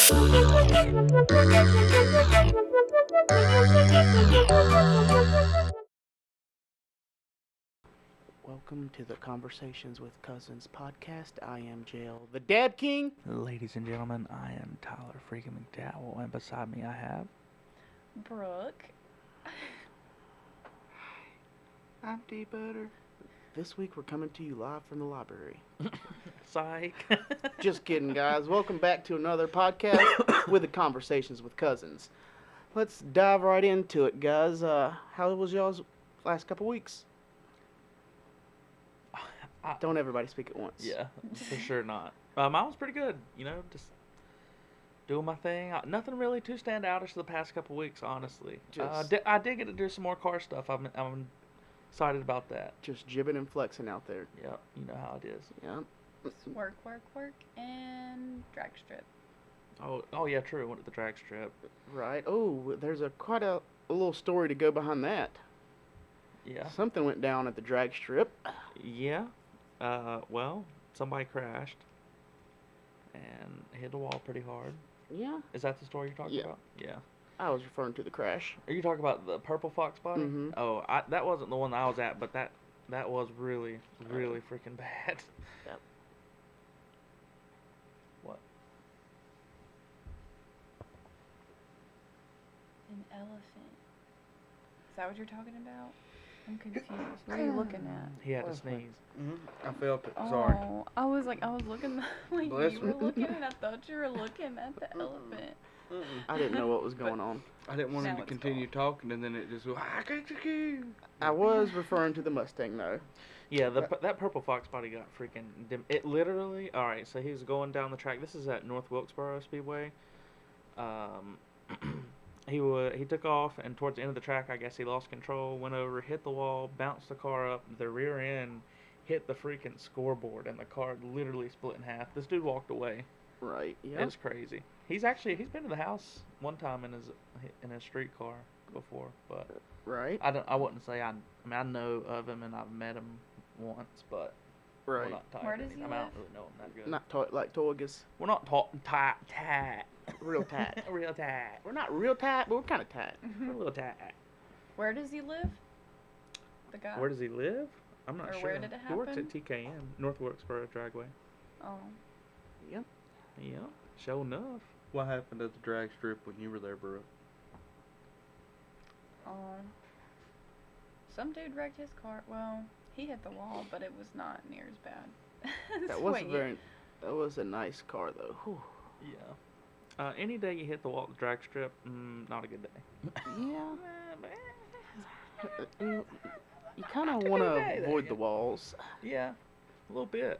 Welcome to the Conversations with Cousins podcast. I am Jail, the Dad King. Ladies and gentlemen, I am Tyler freaking McDowell, and beside me I have... Brooke. I'm D-Butter. This week we're coming to you live from the library. Psych. Just kidding, guys. Welcome back to another podcast with the Conversations with Cousins. Let's dive right into it, guys. How was y'all's last couple weeks? Don't everybody speak at once. Yeah, for sure not. Mine was pretty good, just doing my thing. Nothing really too standoutish the past couple weeks, honestly. I did get to do some more car stuff. I'm excited about that. Just jibbing and flexing out there. Yep, you know how it is. Yep. Work, and drag strip. Oh yeah, true. I went to the drag strip. Right. Oh, there's quite a little story to go behind that. Yeah. Something went down at the drag strip. Yeah. Well, somebody crashed and hit the wall pretty hard. Yeah. Is that the story you're talking about? Yeah. I was referring to the crash. Are you talking about the purple fox body? Mm-hmm. Oh, that wasn't the one I was at, but that was really, really freaking bad. Yep. What? An elephant. Is that what you're talking about? I'm confused. What are you looking at? He had to sneeze. I felt it. Sorry. Oh, I was looking like Bless you me. were looking, and I thought you were looking at the elephant. I didn't know what was going on. I didn't want him Now to it's continue talking, and then it just go, I got the key. I was referring to the Mustang, though. Yeah, that purple fox body got freaking... It literally... Alright, so he was going down the track. This is at North Wilkesboro Speedway. He took off, and towards the end of the track, I guess he lost control, went over, hit the wall, bounced the car up, the rear end hit the freaking scoreboard, and the car literally split in half. This dude walked away. Right. Yeah. It's crazy. He's been to the house one time in his street car before, but Right. I wouldn't say I know of him and I've met him once, but Right. we're not tight. Where does he I live? don't really know him that good. Not like Toigas. We're not tight. Real tight. Real tight. We're not real tight, but we're kind of tight. We're a little tight. Where does he live? The guy? Where does he live? I'm not Or sure. where did it He works at happen? TKM, North Wilkesboro Dragway. Oh. Yep. Yeah, sure enough. What happened at the drag strip when you were there, bro? Some dude wrecked his car. Well, he hit the wall, but it was not near as bad. That was a nice car, though. Whew. Yeah. Any day you hit the wall at the drag strip, not a good day. Yeah. You kind of want to avoid the walls. Yeah, a little bit.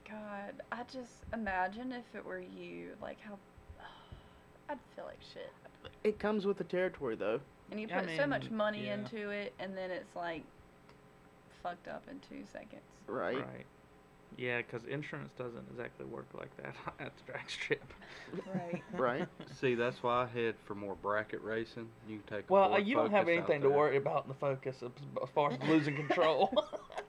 God, I just imagine if it were you, like how I'd feel like shit. It comes with the territory, though. And you I put so much mean, money yeah. into it, and then it's like fucked up in 2 seconds. Right. Right. Yeah, because insurance doesn't exactly work like that at the drag strip. Right. Right. See, that's why I head for more bracket racing. You can take. Well, you don't have anything to worry about in the Focus as far as losing control.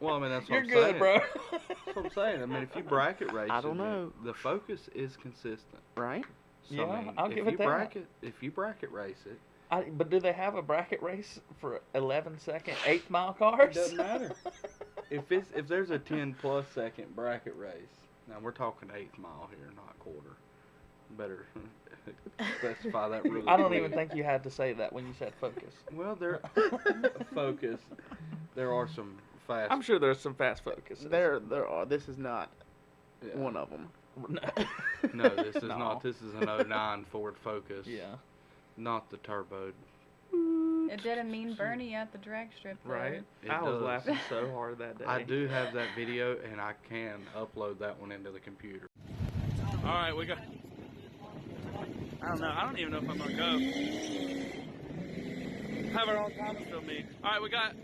Well, I mean that's what You're I'm good, saying. bro. That's what I'm saying. I mean, if you bracket race, I don't know. The Focus is consistent. Right. So, Yeah, I mean, I'll give it that. If you bracket race it, But do they have a bracket race for 11-second 8th mile cars? it doesn't matter. If there's a 10+ second bracket race, now we're talking 8th mile here, not quarter. Better specify that really. I don't clear. even think you had to say that when you said Focus. Well, there Focus. There are some fast. I'm sure there's some fast Focuses. There are. This is not Yeah. one of them. No. No, this is No. not. This is an 09 Ford Focus. Yeah. Not the turbo. It did a mean Bernie at the drag strip, though. Right? It I was does. laughing so hard that day. I do have that video, and I can upload that one into the computer. All right, we got. I don't know. I don't even know if I'm gonna go. Have it all comments from me. All right, we got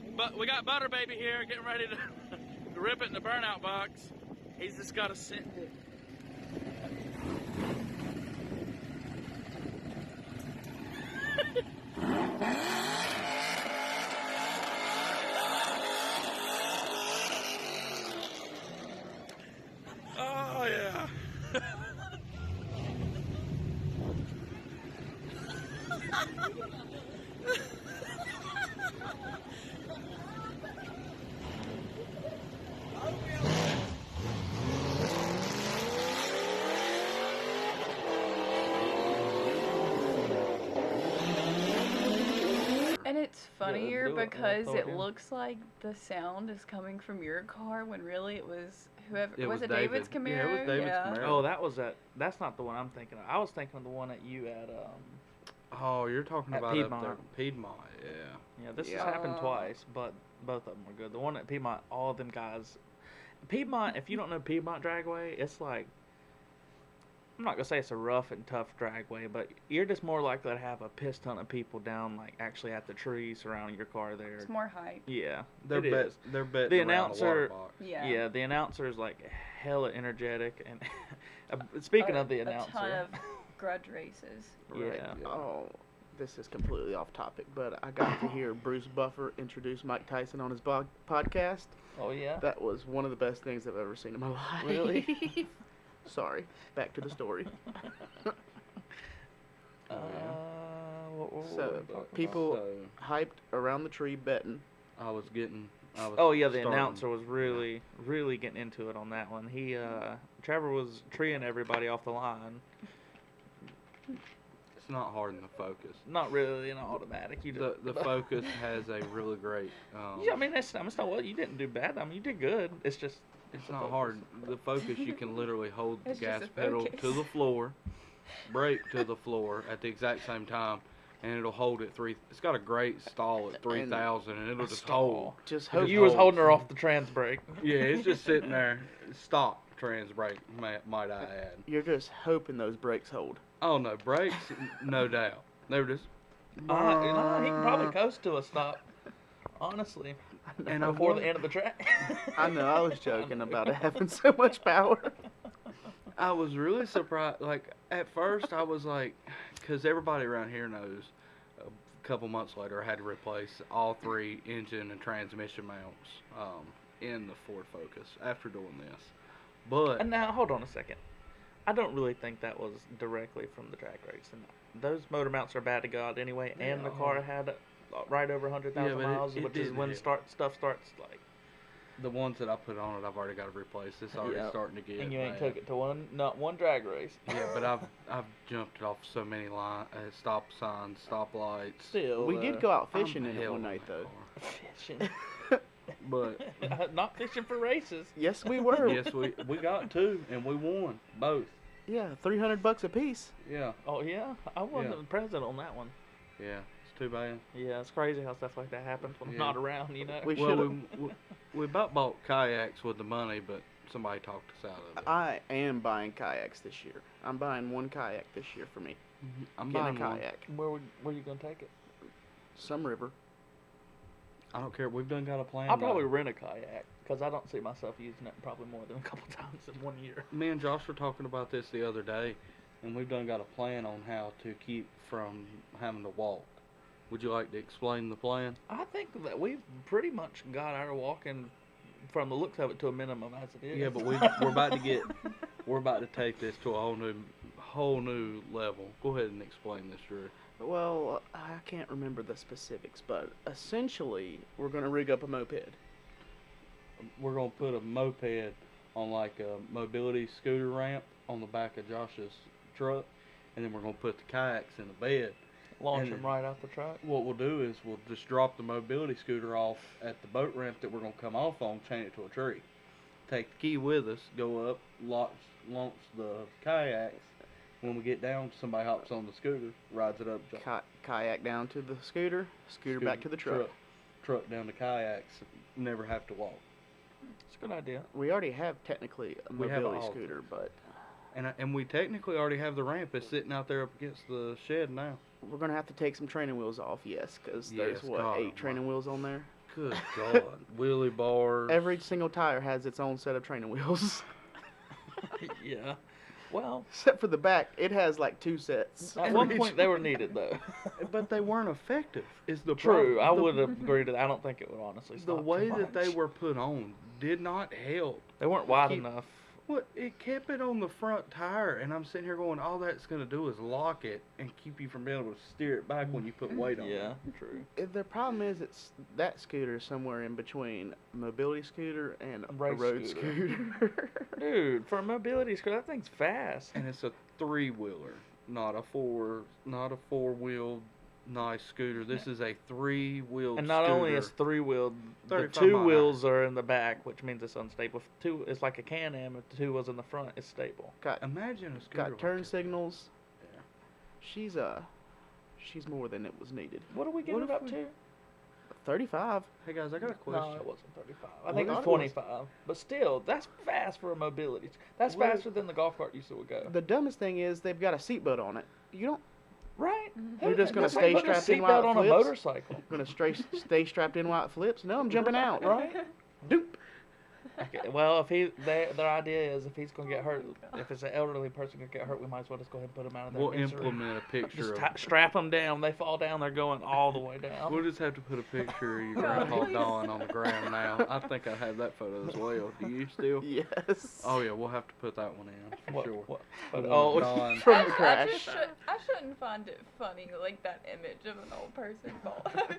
Butter Baby here, getting ready to rip it in the burnout box. He's just got to sit. Oh yeah. And it's funnier do it. I'll because throw it it in. looks like the sound is coming from your car when really it was whoever. It was it David's David. Camaro? Yeah, it was David's Camaro. Oh, that was at. That's not the one I'm thinking of. I was thinking of the one at you at. Oh, you're talking At about Piedmont. up there. Piedmont, yeah. Yeah, this Yeah. has happened twice, but both of them were good. The one at Piedmont, all of them guys. Piedmont, if you don't know Piedmont Dragway, it's like. I'm not gonna say it's a rough and tough dragway, but you're just more likely to have a piss ton of people down, like actually at the trees surrounding your car there. It's more hype. Yeah, They're it is. They're betting The around announcer- the water box. Yeah. The announcer is like hella energetic, and speaking of the A ton announcer, of grudge races. yeah. Oh, this is completely off topic, but I got to hear Bruce Buffer introduce Mike Tyson on his podcast. Oh yeah. That was one of the best things I've ever seen in my life. Really? Sorry. Back to the story. What were So, we talking about? people So, hyped around the tree betting. I was Oh yeah, the starting- announcer was really getting into it on that one. He Trevor was treeing everybody off the line. It's not hard in the Focus. Not really an automatic. You just, The Focus has a really great. Yeah, I mean it's not what you didn't do bad. I mean you did good. It's just It's not hard. The Focus, you can literally hold the It's just gas a pedal Focus. to the floor, brake to the floor at the exact same time, and it'll hold at It's got a great stall at 3,000, and it'll just hold. Just Hope- hope you was holds. holding her off the trans brake. Yeah, it's just sitting there. Stop trans brake, might I add. you're just hoping those brakes hold. Oh no, brakes, no doubt. They were just. He can probably coast to a stop. Honestly, And I before won- the end of the track. I know, I was joking about it having so much power. I was really surprised. Like at first, I was like, because everybody around here knows. A couple months later, I had to replace all 3 engine and transmission mounts in the Ford Focus after doing this. But And now, hold on a second. I don't really think that was directly from the drag race. And those motor mounts are bad to God anyway, and the Yeah. car had right over 100,000 Yeah, but miles, it which is did when hit. stuff starts like. the ones that I put on it, I've already got to replace. It's already Yeah. starting to get. And you ain't bad. took it to not one drag race. Yeah, but I've jumped it off so many stop signs, stop lights. Still, We did go out fishing I'm in it hell one in night, that though. car. fishing. But Not fishing for races. Yes, we were. yes, we got 2 and we won both. Yeah, $300 a piece. Yeah, Oh yeah, I wasn't Yeah. present on that one. yeah. It's too bad. Yeah, it's crazy how stuff like that happens when I'm Yeah. not around. You know. We Well, should've- we about bought kayaks with the money, but somebody talked us out of it. I am buying kayaks this year. I'm buying one kayak this year for me. I'm Getting buying a one. kayak. Where you gonna take it? Some river. I don't care. We've done got a plan. I'll probably rent a kayak because I don't see myself using it probably more than a couple times in 1 year. Me and Josh were talking about this the other day, and we've done got a plan on how to keep from having to walk. Would you like to explain the plan? I think that we've pretty much got our walking, from the looks of it, to a minimum as it is. Yeah, but we're about to take this to a whole new level. Go ahead and explain this, Drew. Well, I can't remember the specifics, but essentially, we're going to rig up a moped. We're gonna put a moped on like a mobility scooter ramp on the back of Josh's truck, and then we're gonna put the kayaks in the bed. Launch and- them right out the truck. What we'll do is we'll just drop the mobility scooter off at the boat ramp that we're gonna come off on, chain it to a tree. Take the key with us, go up, launch the kayaks. When we get down, somebody hops on the scooter, rides it up, Kayak down to the scooter back to the truck. Truck down the kayaks, never have to walk. It's a good idea. We already have technically a We have mobility all scooter, but And we technically already have the ramp. It's sitting out there up against the shed now. we're going to have to take some training wheels off, yes, because there's, Yes, what, God 8 training wheels on there? Good God. Wheelie bars. Every single tire has its own set of training wheels. Yeah. Well, Except for the back, it has like 2 sets. at one point they were needed though. But they weren't effective. Is the True, problem. I The- would have agreed to that. I don't think it would honestly The stop too way that they much. were put on did not help. They weren't wide keep- enough. What? It kept it on the front tire, and I'm sitting here going, all that's going to do is lock it and keep you from being able to steer it back when you put weight on it. Yeah, true. The problem is it's that scooter is somewhere in between a mobility scooter and a Race road scooter. scooter. Dude, for a mobility scooter, that thing's fast. And it's a 3-wheeler, not a 4-wheeled nice scooter. This is a 3-wheeled And not scooter. only is 3-wheeled, the 35 two mile an wheels are in the back, which means it's unstable. If it's like a Can-Am. If the 2 wheels in the front, it's stable. Imagine a scooter Got like turn that. signals. Yeah. She's more than it was needed. What are we getting if up we- to? 35. Hey guys, I got a question. No, it wasn't 35. I What think it if was it was- 25. But still, that's fast for a mobility. That's What if- faster than the golf cart used to go. The dumbest thing is they've got a seatbelt on it. You don't. Right? You're just gonna That's stay like putting a strapped in while seatbelt it on a flips? motorcycle. Gonna stay strapped in while it flips. No, I'm jumping out. Right? Doop. Okay, well, if their idea is if he's gonna get hurt, if it's an elderly person gonna get hurt, we might as well just go ahead and put him out of their We'll misery. implement a picture Just of strap them down. They fall down. They're going all the way down. We'll just have to put a picture of your God, grandpa please. Don on the ground now. I think I have that photo as well. Do you still? Yes. Oh yeah, we'll have to put that one in for What? sure. What? The one Oh, with Don. From the I crash. shouldn't find it funny, like that image of an old person falling over.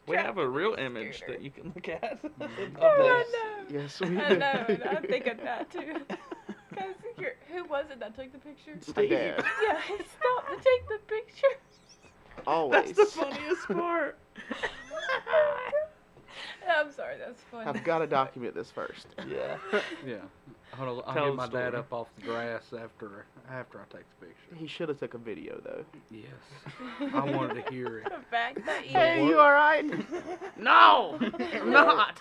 we have a strapped real to image scooter. that you can look at. Oh, of I this. know. Yes, we I do. know, and I think of that too. Because who was it that took the picture? My dad. Yeah, he stopped to take the picture. Always. That's the funniest part. I'm sorry, that's funny. I've got to document this first. Yeah. Yeah. Hold on, I'll Tell get the my dad story. up off the grass after I take the picture. He should have took a video though. Yes. I wanted to hear it. The fact that you Hey, you all right? No, I'm not.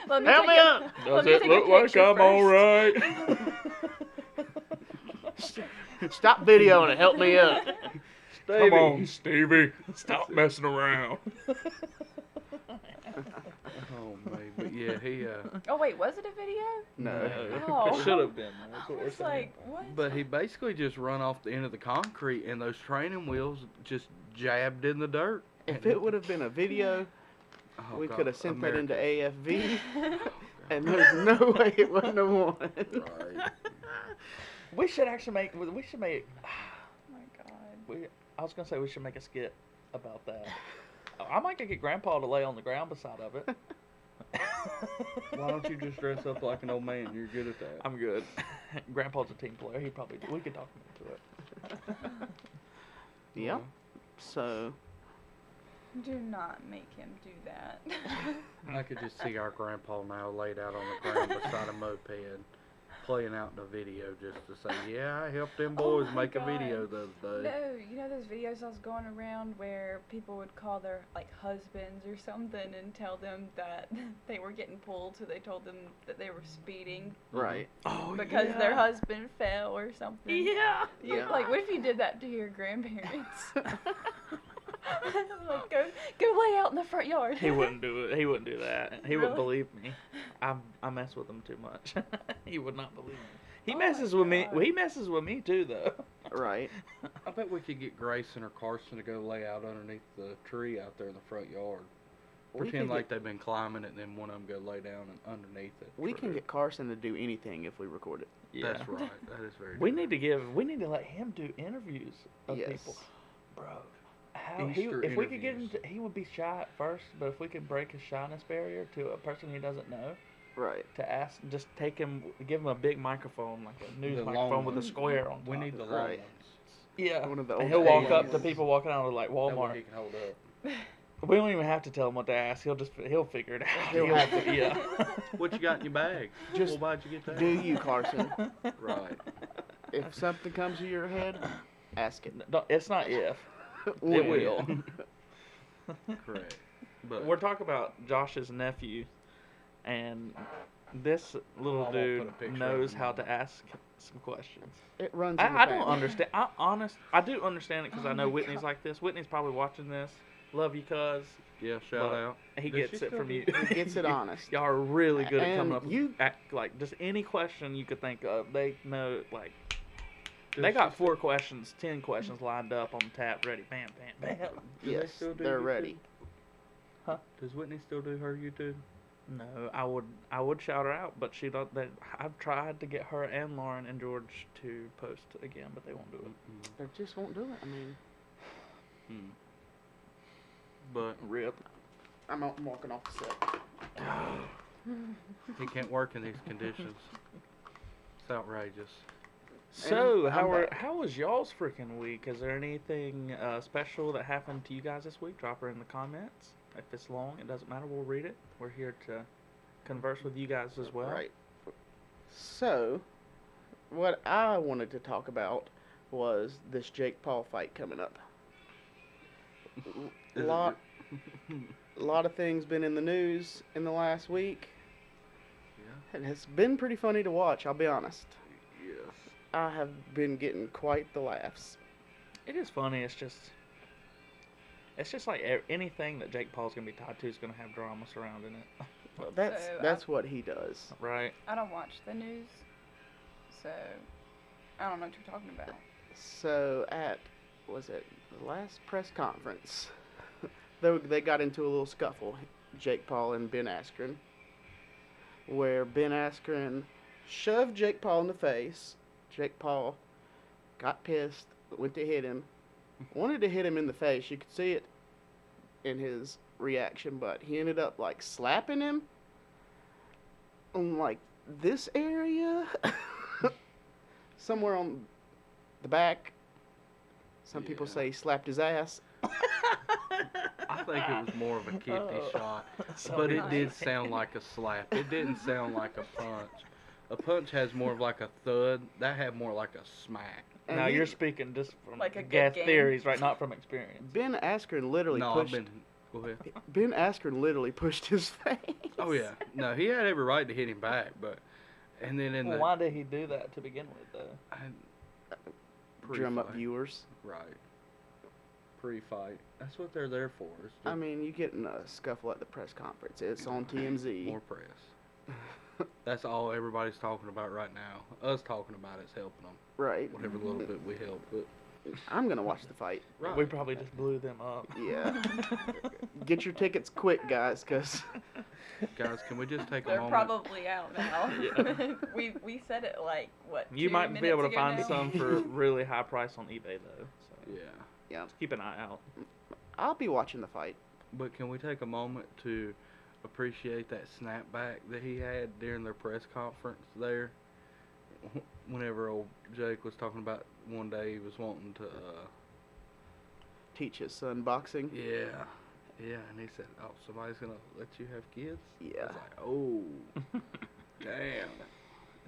Let me Help take me a- up. let me take a picture first. right. Stop videoing it. Help me up. Come on, Stevie. Stop messing around. Oh man, but yeah, he Oh wait, was it a video? No. Oh. It should have been. That's what we're It's saying. like what? but he basically just run off the end of the concrete and those training wheels just jabbed in the dirt. If it would have been a video, Oh, we God, could have sent that into America. AFV, and there's no way it wouldn't have won. Right. We should actually make. We should make. Oh my god. I was gonna say we should make a skit about that. I might get Grandpa to lay on the ground beside of it. Why don't you just dress up like an old man? You're good at that. I'm good. Grandpa's a team player. He probably. We could talk him into it. Yeah. So Do not make him do that. I could just see our grandpa now laid out on the ground beside a moped, playing out in a video just to say, yeah, I helped them Oh boys my make a God. video the other day. No, you know those videos I was going around where people would call their like husbands or something and tell them that they were getting pulled, so they told them that they were speeding right. Oh because their husband fell or something. Yeah. Yeah. Like, what if you did that to your grandparents? Like, go lay out in the front yard. He wouldn't do it. He wouldn't do that. He wouldn't Really? believe me. I mess with him too much. He would not believe me. He Oh messes my with me. God. He messes with me too, though. Right. I bet we could get Grayson or Carson to go lay out underneath the tree out there in the front yard. We Pretend can like get- they've been climbing it, and then one of them go lay down and underneath it. We can get Carson to do anything if we record it. Yeah. That's right. That is very. We true. need to let him do interviews of Yes. people, bro. Easter If we could get him, interviews. he would be shy at first, but if we could break his shyness barrier to a person he doesn't know, Right. to ask, just take him, give him a big microphone, like a news The long microphone with a ones. square on top. We need the of long Right. ones. it. Yeah. One of the And old he'll walk school up to ones. people walking out of like That way Walmart. he can hold up. We don't even have to tell him what to ask. He'll figure it out. He'll have to. Yeah. What you got in your bag? Just well, why'd you get that? Do you, Carson? Right. If something comes to your head, ask it. No, it's not if. When. It will. Correct. But We're talking about Josh's nephew, and this little I won't put a dude picture knows of him how on to ask some questions. It runs. in the I don't family. understand. I do understand it because Oh I know my Whitney's God. like this. Whitney's probably watching this. Love you, cuz. yeah, shout But out. He Does she gets it still from do you. that? He gets it honest. Y'all are really good at coming And up you- with like just any question you could think of. They know like Does they she got still- 4 questions, 10 questions lined up on tap, ready, bam, bam, bam. Do they Yes, still do they're YouTube? ready. Does Whitney still do her YouTube? No, I would shout her out, but she don't. That I've tried to get her and Lauren and George to post again, but they won't do it. They just won't do it. I mean, But Rip. I'm walking off the set. he can't work in these conditions. It's outrageous. So And I'm back. how was y'all's freaking week? Is there anything special that happened to you guys this week? Drop her in the comments. If it's long, it doesn't matter. We'll read it. We're here to converse with you guys as well. Right. So, what I wanted to talk about was this Jake Paul fight coming up. Is it lot of things been in the news in the last week. Yeah. And it's been pretty funny to watch, I'll be honest. Yes. I have been getting quite the laughs. It is funny. It's just like anything that Jake Paul's gonna be tied to is gonna have drama surrounding it. Well, So, that's what he does. Right. I don't watch the news, so I don't know what you're talking about. So was it the last press conference? They got into a little scuffle, Jake Paul and Ben Askren, where Ben Askren shoved Jake Paul in the face. Jake Paul got pissed, went to hit him, wanted to hit him in the face. You could see it in his reaction, but he ended up like slapping him on like this area, somewhere on the back. Some people Yeah. say he slapped his ass. I think it was more of a kidney shot, So but it nice. did sound like a slap. It didn't sound like a punch. A punch has more of like a thud. That had more like a smack. And Now he- you're speaking just from Like a good gas game. theories, right? Not from experience. Ben Askren literally No, pushed. Go ahead. Ben Askren literally pushed his face. Oh yeah. No, he had every right to hit him back, but and then in Well, the why did he do that to begin with, though? Drum up pre-fight. viewers. Right. Pre-fight. That's what they're there for. Is to I mean, you get in a scuffle at the press conference. It's on TMZ. more press. That's all everybody's talking about right now. Us talking about it's helping them. Right. Whatever little bit we help, but I'm gonna watch the fight. right. We probably just blew them up. Yeah. Get your tickets quick, guys, cause Guys, can we just take a They're moment? probably out now. Yeah. we said it like what? You 2 might be minutes able to ago find now? some for really high price on eBay, though. So Yeah. just keep an eye out. I'll be watching the fight. But can we take a moment to appreciate that snapback that he had during their press conference there? Whenever old Jake was talking about one day he was wanting to, Teach his son boxing. yeah, and he said, "Oh, somebody's gonna let you have kids." I Yeah. was like, "Oh, damn."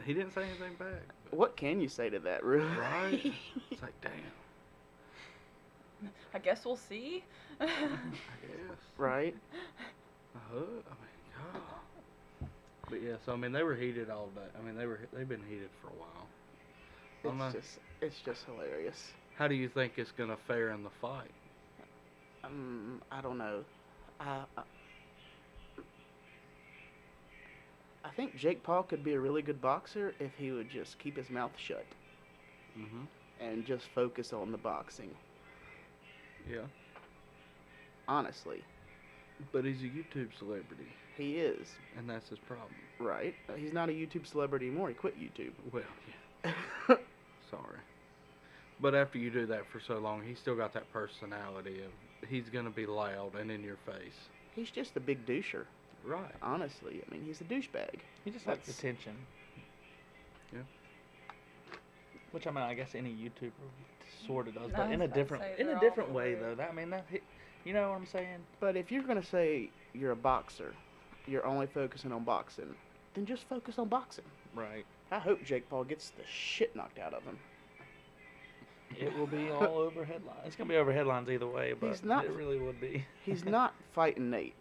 He didn't say anything back. What can you say to that, really? Right? It's like, damn. I guess we'll see. I guess. Right. I mean, God. But yeah, so I mean, they were heated all day. I mean, they've been heated for a while. I don't know. It's just hilarious. How do you think it's gonna fare in the fight? I don't know. I think Jake Paul could be a really good boxer if he would just keep his mouth shut Mm-hmm. and just focus on the boxing. Yeah. Honestly, But he's a YouTube celebrity, he is. and that's his problem. Right. He's not a YouTube celebrity anymore. He quit YouTube. Well, yeah. Sorry. But after you do that for so long, he's still got that personality of he's gonna be loud and in your face. He's just a big doucher. Right. Honestly, I mean, he's a douchebag. He just likes That's- attention. Yeah. Which I mean, I guess any YouTuber sort of does, No, but I in was a about to different say, in they're a all different way for though. it. That I mean, you know what I'm saying? But if you're gonna say you're a boxer, you're only focusing on boxing, then just focus on boxing. Right. I hope Jake Paul gets the shit knocked out of him. It will be all over headlines. It's gonna be over headlines either way, but He's not- it really would be. He's not fighting Nate.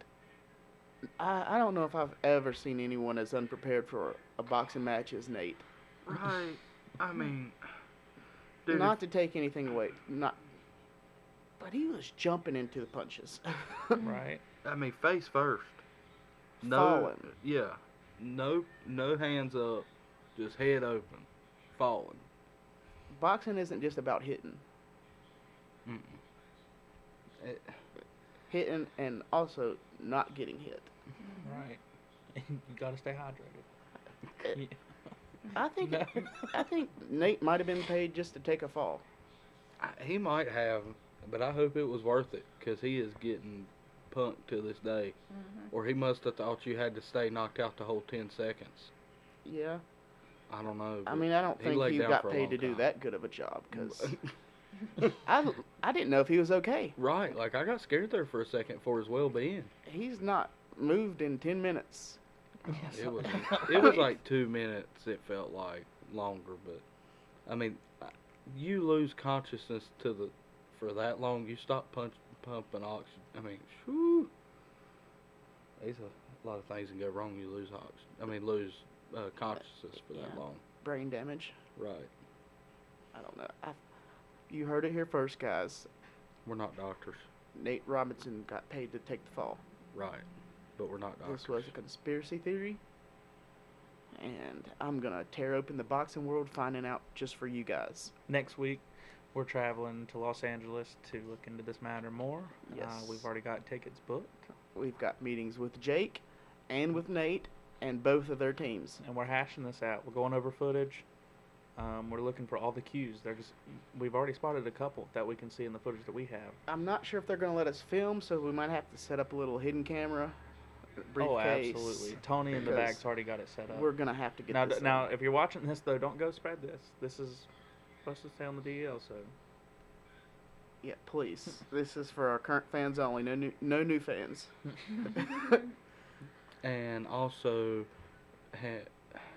I don't know if I've ever seen anyone as unprepared for a boxing match as Nate. Right. I mean, dude, Not to take anything away, but he was jumping into the punches. Right. I mean, face first. No. Falling. Yeah. No hands up. Just head open. Falling. Boxing isn't just about hitting. Mm-mm. Hitting and also not getting hit. Right. You gotta stay hydrated. Yeah. I think No. I think Nate might have been paid just to take a fall. He might have, but I hope it was worth it, because he is getting punked to this day. Or he must have thought you had to stay knocked out the whole 10 seconds. Yeah. I don't know. I mean, I don't think laid he down got for a paid long to do time. that good of a job, because I didn't know if he was okay. Right, like I got scared there for a second for his well-being. He's not moved in 10 minutes. Yes. It was like 2 minutes. It felt like longer, but I mean, you lose consciousness for that long. You stop pumping oxygen. I mean, whew, there's a lot of things that go wrong. You lose lose consciousness for that Yeah. long. Brain damage. Right. I don't know. You heard it here first, guys. We're not doctors. Nate Robinson got paid to take the fall. Right. But we're not doctors. This was a conspiracy theory. And I'm going to tear open the boxing world finding out just for you guys. Next week, we're traveling to Los Angeles to look into this matter more. Yes. We've already got tickets booked. We've got meetings with Jake and with Nate and both of their teams. And we're hashing this out. We're going over footage. We're looking for all the cues. We've already spotted a couple that we can see in the footage that we have. I'm not sure if they're going to let us film, so we might have to set up a little hidden camera briefcase. Oh, absolutely. Tony in the because bag's already got it set up. We're going to have to get Now, this now, up. if you're watching this, though, don't go spread this. This is supposed to stay on the DL, so... Yeah, please. This is for our current fans only. No new fans. And also,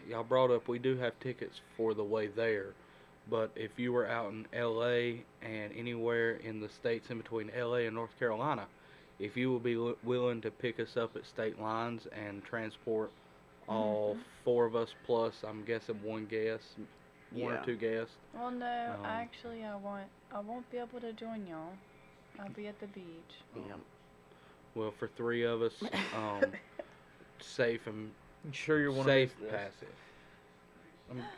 y'all brought up we do have tickets for the way there, but if you were out in LA and anywhere in the states in between LA and North Carolina, if you will be willing to pick us up at state lines and transport all 4 of us plus, I'm guessing one guest, one Yeah. or 2 guests. Well, no, actually, I won't be able to join y'all. I'll be at the beach. Yeah. Well, for 3 of us, safe and I'm sure you're one safe of these. passive.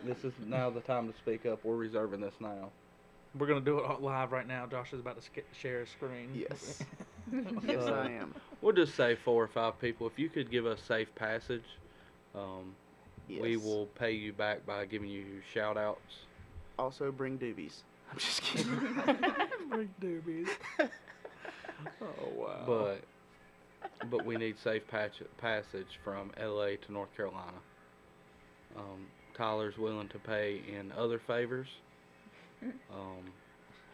This is now the time to speak up. We're reserving this now. We're going to do it all live right now. Josh is about to share a screen. Yes. Yes, I am. We'll just say 4 or 5 people. If you could give us safe passage, we Yes. will pay you back by giving you shout outs. Also bring doobies. I'm just kidding. Bring doobies. Oh, wow. But we need safe passage from LA to North Carolina. Tyler's willing to pay in other favors.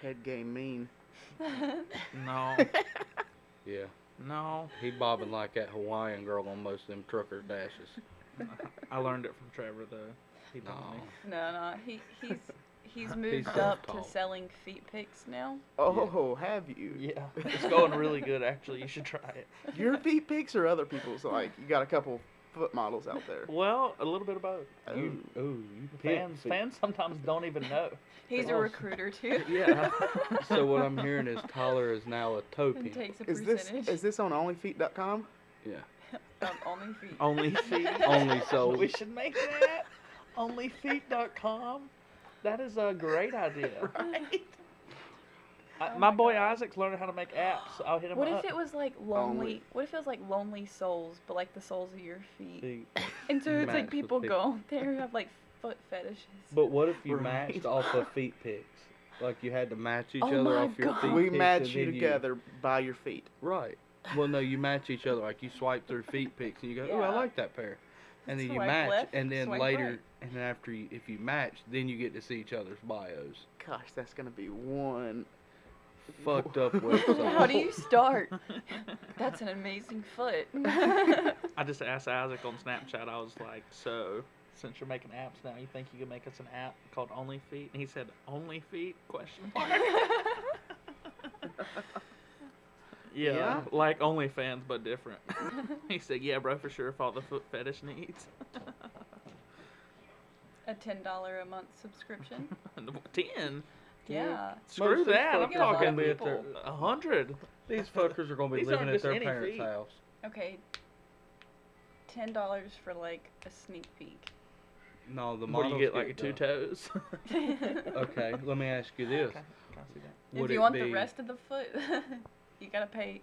Head game mean. No. Yeah. No. He bobbing like that Hawaiian girl on most of them trucker dashes. I learned it from Trevor, though. He told me. No, he's moved He's up to self-taught. selling feet pics now. Oh, have you? Yeah. It's going really good, actually. You should try it. Your feet pics or other people's? Like, you got a couple foot models out there. Well, a little bit of both. You pick feet. Fans sometimes don't even know. He's a recruiter too. Yeah. So what I'm hearing is Tyler is now a toe And pimp. takes a Is percentage. this on onlyfeet.com? Yeah. Only feet. Only feet. Only sold. We should make that. Onlyfeet.com. That is a great idea. Right. My boy Isaac's learning how to make apps. I'll hit him What up. if it was like lonely? What if it was like lonely souls, but like the soles of your feet? And so it's Match like with people feet. go there and have like foot fetishes. But what if you Right. matched off of feet pics? Like you had to match each Oh other my off your God. feet We pics match and you then together by your feet. Right. Well, no, you match each other. Like you swipe through feet pics and you go, "Oh, I Yeah. like that pair," and then you Swipe match, left, and then swipe later, right. and then after if you match, then you get to see each other's bios. Gosh, that's gonna be one. Fucked up website. How do you start? That's an amazing foot. I just asked Isaac on Snapchat. I was like, so since you're making apps now, you think you can make us an app called Only Feet? And he said, Only Feet? Question mark. Yeah, like OnlyFans, but different. He said, yeah, bro, for sure, for all the foot fetish needs. A $10 a month subscription. 10? Yeah. Screw Most of these that. I'm fuckers are talking gonna be at their- 100. These fuckers are gonna be These living aren't at just their any parents' feet. house. Okay. $10 for like a sneak peek. No, the Where models you get like the- 2 toes. Okay, let me ask you this: Okay, can I see that? Would If you it want be, the rest of the foot, you gotta pay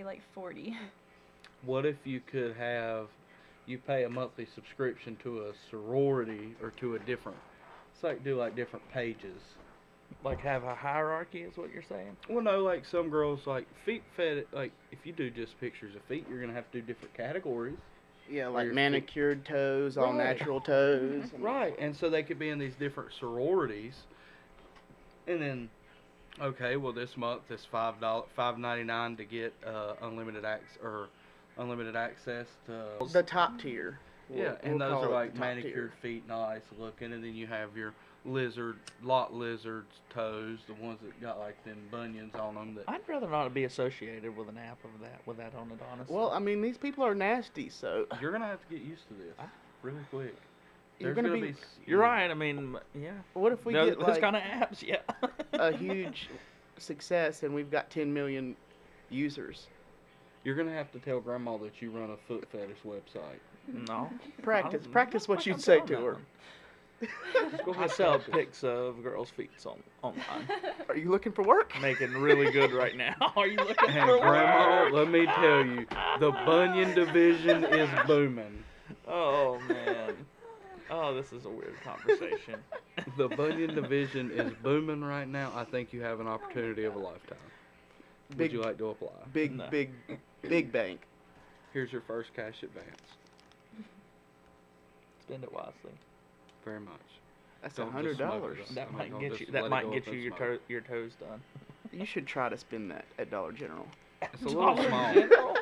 like $40. What if you could have you pay a monthly subscription to a sorority or to a different. It's like do like different pages. Like have a hierarchy is what you're saying? Well, no, like some girls like feet fed. Like if you do just pictures of feet, you're gonna have to do different categories. Yeah, Or like your manicured toes, all Right. natural toes. Right, and so they could be in these different sororities, and then, okay, well this month is $5.99 to get unlimited access to. The top tier. Yeah, and We'll those call are it like the top manicured tier. feet, nice looking, and then you have your lot lizards toes, the ones that got like them bunions on them. That I'd rather not be associated with an app with that on it, honestly. Well, I mean, these people are nasty, so you're gonna have to get used to this really quick. you're There's gonna be. You're right. I mean, yeah. What if we Those get like kind of apps, yeah. a huge success and we've got 10 million users? You're gonna have to tell grandma that you run a foot fetish website. No. Practice what I'm you'd say telling to that her. one. Just go I ahead. sell pics of girls' feet online. Are you looking for work? Making really good right now. Are you looking And for grandma, work? let me tell you, the bunion division is booming. Oh man. Oh, this is a weird conversation. The bunion division is booming right now. I think you have an opportunity of a lifetime. Would Big- you like to apply? Big, No. big bank. Here's your first cash advance. Spend it wisely. Very much. That's Don't just smoke $100. it up. That I mean, might don't get just you. let That it might go get up you and smoke. your toes done. You should try to spend that at Dollar General. It's a little small.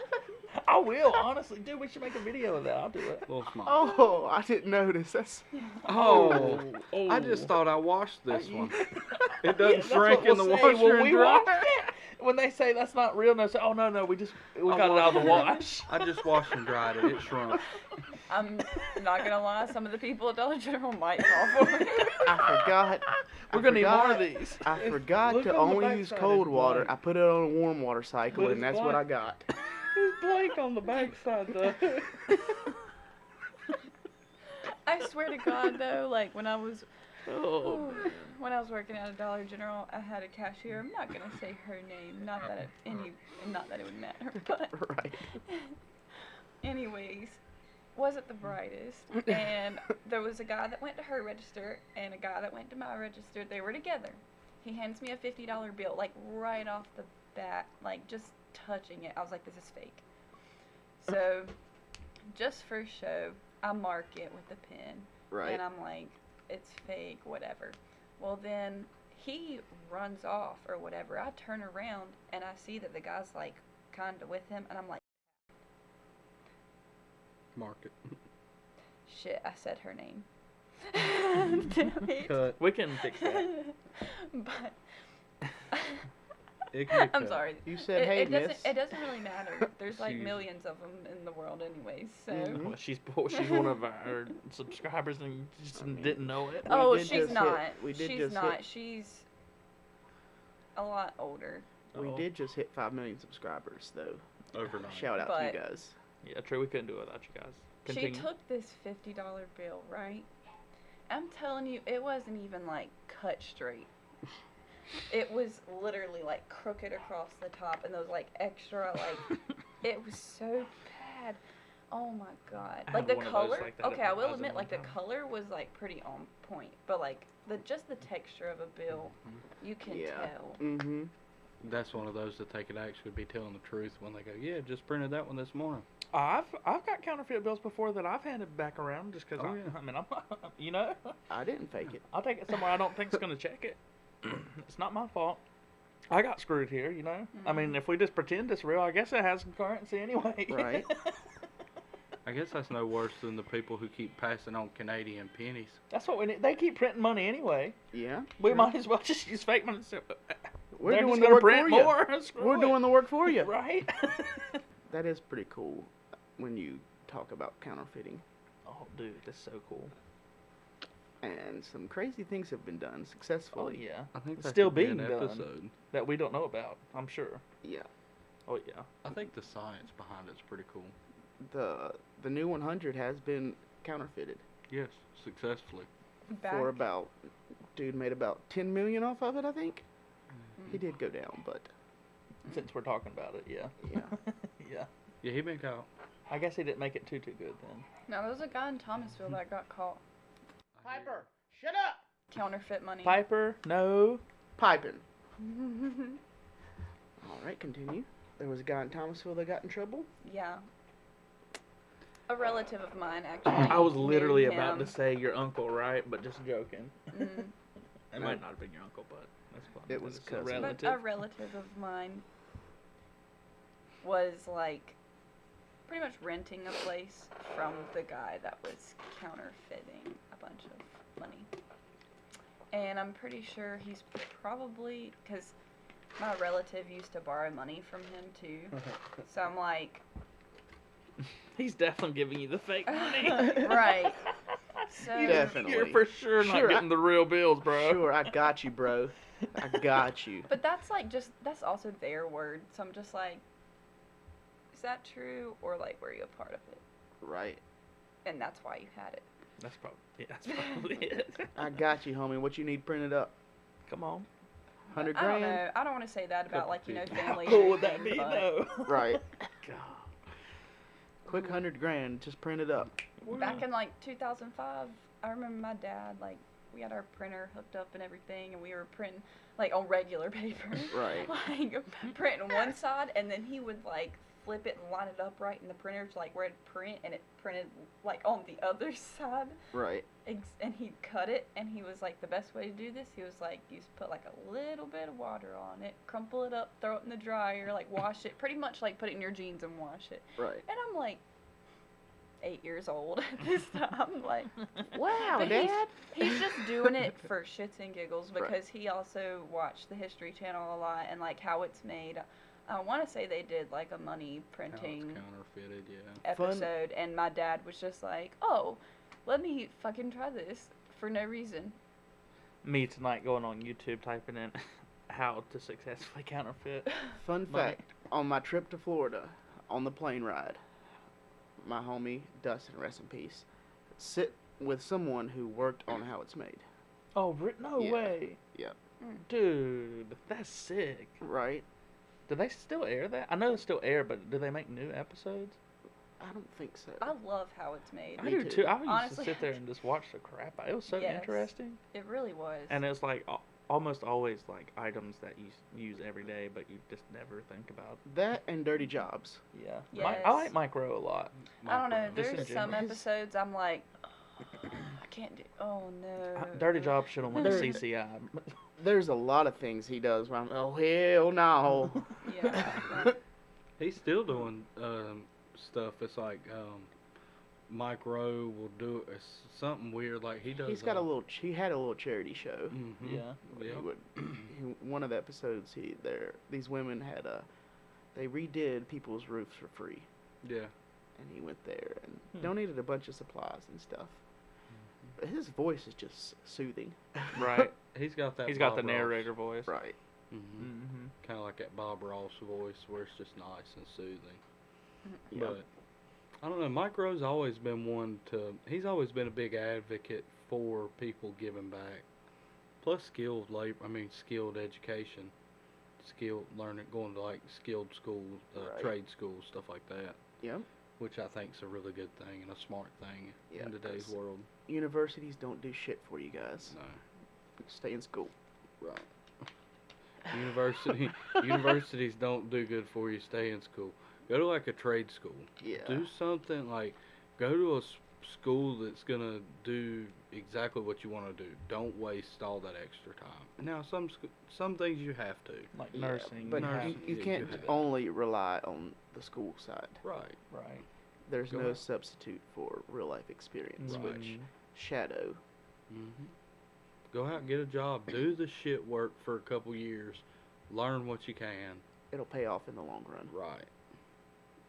I will, honestly. Dude, we should make a video of that. I'll do it. A little small. Oh, I didn't notice. That's Oh, Oh. I just thought I washed this You- one. It Yeah, doesn't that's shrink what in the we'll say washer when and we dryer. wash it. When they say that's not real, no, say, oh no, we got it washed out of the it. wash. I just washed and dried it. It shrunk. I'm not gonna lie, some of the people at Dollar General might fall for it. I forgot. We're gonna need more forgot- of these. I forgot Look to on the only use backside, cold it's water. blank. I put it on a warm water cycle, But and it's that's what I blank. got. It's blank on the backside though. I swear to God though, like when I was Oh. working at a Dollar General, I had a cashier. I'm not gonna say her name, not that it would matter, but Right. anyways, wasn't the brightest. And there was a guy that went to her register and a guy that went to my register. They were together. He hands me a $50 bill, like right off the bat, like just touching it. I was like, this is fake. So, just for show, I mark it with a pen. Right. And I'm like, it's fake, whatever. Well, then he runs off or whatever. I turn around and I see that the guy's like kind of with him, and I'm like, Mark it. shit, I said her name. Damn it. Cut. We can fix that. But It can be I'm cut. sorry. You said, hey, it doesn't. miss. It doesn't really matter. There's like She's- millions of them in the world, anyways. So. Mhm. Well, she's one of our subscribers and just didn't know it. We Oh, did she's just not. hit- we did she's just not. hit- She's a lot older. We Uh-oh. did just hit 5 million subscribers, though. Overnight. Shout out to you But- guys. Yeah, true. We couldn't do it without you guys. Continue. She took this $50 bill, right? I'm telling you, it wasn't even like cut straight. It was literally like crooked across the top, and those like extra like. It was so bad. Oh my god! I Like have the one of those color. like that at Okay, my I will cousin admit, one like the time. color was like pretty on point, but like just the texture of a bill, you can Yeah. tell. Mm-hmm. That's one of those that they could actually be telling the truth when they go, yeah, just printed that one this morning. I've got counterfeit bills before that I've handed back around just because Oh, yeah. I mean I'm you know I didn't fake it. I'll take it somewhere I don't think's gonna check it. It's not my fault. I got screwed here, you know. I mean, if we just pretend it's real, I guess it has some currency anyway. Right. I guess that's no worse than the people who keep passing on Canadian pennies. That's what we need. They keep printing money anyway. Yeah. We sure. might as well just use fake money. So, We're they're doing just the gonna work print for you. more. Screw We're it. doing the work for you. Right. That is pretty cool when you talk about counterfeiting. Oh, dude, that's so cool. And some crazy things have been done Oh successfully. yeah. I think It's that still could be being an done. episode. That we don't know about. I'm sure. Yeah. Oh yeah. I think the science behind it's pretty cool. The new 100 has been counterfeited Yes, successfully. Back. for about, dude made about 10 million off of it, I think. He did go down, but Since we're talking about it, yeah. yeah. Yeah. Yeah, he been caught. I guess he didn't make it too good then. No, there was a guy in Thomasville that got caught. Piper, shut up! Counterfeit money. Piper, no. Piping. All right, continue. There was a guy in Thomasville that got in trouble. Yeah. A relative of mine, actually. I was literally knew about him. to say your uncle, right? But just joking. Mm. It might not have been your uncle, but that's fine. It was It's cousin. But relative. a relative of mine was like pretty much renting a place from the guy that was counterfeiting a bunch of money. And I'm pretty sure he's probably, because my relative used to borrow money from him too. So I'm like, He's definitely giving you the fake money. right. So Definitely. You're for sure not Sure, getting the real bills, bro. Sure, I got you, bro. I got you. But that's like that's also their word. So I'm just like, is that true, or like were you a part of it? Right. And that's why you had it. That's probably it. I got you, homie. What you need printed up? Come on. 100 I don't grand? know. I don't want to say that about like How family. cool would that issues, be, but though? Right. God. Quick 100 grand, just print it up. Back in like 2005, I remember my dad, like, we had our printer hooked up and everything, and we were printing like on regular paper. Right. Like printing one side, and then he would like flip it and line it up right in the printer to like where it'd print, and it printed like on the other side. Right. And he'd cut it, and he was like, the best way to do this, he was like, you just put like a little bit of water on it, crumple it up, throw it in the dryer, like wash it, pretty much like put it in your jeans and wash it. Right. And I'm like 8 years old at this time, like, Wow, but Dad. he's just doing it for shits and giggles because Right. he also watched the History Channel a lot and like how it's made. I want to say they did like a money How it's printing counterfeited, yeah. Fun. episode, and my dad was just like, "Oh, let me fucking try this for no reason." Me tonight going on YouTube typing in how to successfully counterfeit. Fun Money. fact, on my trip to Florida, on the plane ride, my homie, Dustin, rest in peace, sit with someone who worked on how it's made. Oh, no Yeah. way. Yep. Dude, that's sick. Right? Do they still air that? I know they still air, but do they make new episodes? I don't think so. I love how it's made. I Me do too. too. I used Honestly. to sit there and just watch the crap out. It was so Yes. interesting. It really was. And it's like almost always like items that you use every day, but you just never think about. That and Dirty Jobs. Yeah. Yes. I like Mike Rowe a lot. I don't know. Just in There's some general. episodes I'm like, I can't do. Oh no. Dirty Job should have went to There- CCI. There's a lot of things he does where I'm, oh, hell no. Yeah. He's still doing stuff. It's like Mike Rowe will do something weird. Like he does. He's got he had a little charity show. Mm-hmm. Yeah. Yeah. One of the episodes, these women had they redid people's roofs for free. Yeah. And he went there and Hmm. donated a bunch of supplies and stuff. But his voice is just soothing. Right. He's got that. He's got Bob the Ross. narrator voice. Right. Mm-hmm. Mm-hmm. Kind of like that Bob Ross voice, where it's just nice and soothing. Yeah. But I don't know. Mike Rowe's always been one to. He's always been a big advocate for people giving back. Plus skilled labor. Skilled education, skilled learning, going to like skilled schools, Right. trade schools, stuff like that. Yeah. Which I think is a really good thing and a smart thing Yeah, in today's 'cause world. Universities don't do shit for you guys. No. Stay in school. Right. Universities don't do good for you. Stay in school. Go to like a trade school. Yeah. Do something like go to a school that's gonna do exactly what you want to do. Don't waste all that extra time. Now some things you have to. Like Yeah, nursing. but Nursing, you yeah, can't you have- only rely on the school side. Right. Right. There's Go no ahead. substitute for real life experience, Right. which Shadow. Mm-hmm. Go out and get a job. Do the shit work for a couple years. Learn what you can. It'll pay off in the long run. Right.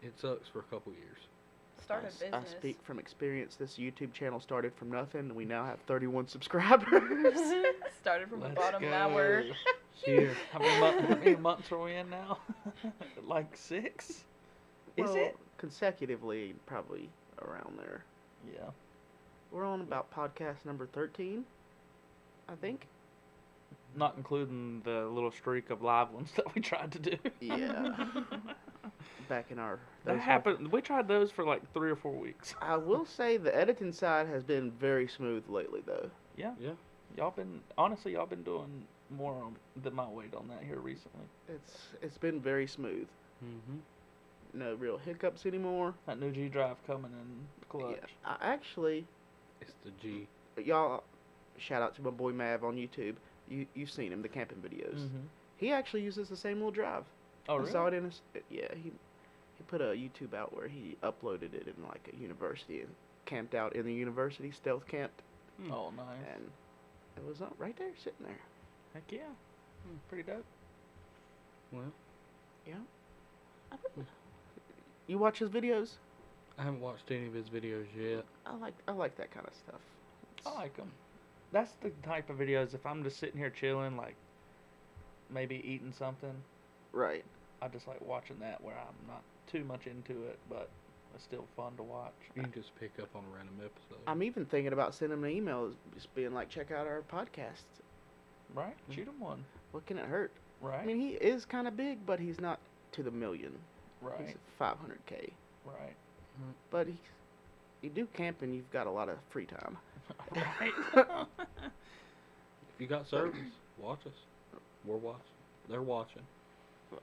It sucks for a couple years. Start a I business. speak from experience. This YouTube channel started from nothing, and we now have 31 subscribers. Started from the Let's bottom. go. Now we're Here. How many months are we in now? Like 6? Is Well, it? consecutively, probably around there. Yeah. We're on about podcast number 13, I think. Not including the little streak of live ones that we tried to do. Yeah. back in our. That those happened. We tried those for like 3 or 4 weeks. I will say the editing side has been very smooth lately, though. Yeah. Yeah. Y'all been doing more than my weight on that here recently. It's been very smooth. Mm-hmm. No real hiccups anymore. That new G drive coming in clutch. Yeah, I actually, It's the G. y'all, shout out to my boy Mav on YouTube. You've seen him, the camping videos. Mm-hmm. He actually uses the same little drive. Oh, I really? saw it in his. Yeah, he put a YouTube out where he uploaded it in like a university and camped out in the university, stealth camped, Oh, nice. and it was right there sitting there. Heck yeah. Pretty dope. Well, You watch his videos? I haven't watched any of his videos yet. I like that kind of stuff. I like them. That's the type of videos, if I'm just sitting here chilling, like maybe eating something, Right. I just like watching that where I'm not too much into it, but it's still fun to watch. You can just pick up on a random episode. I'm even thinking about sending him an email, just being like, check out our podcast. Right? Shoot 'em one. What can it hurt? Right? I mean, he is kind of big, but he's not to the million. right. He's at 500K. Right. But you do camping, you've got a lot of free time. Right. If you got service, watch us. We're watching. They're watching.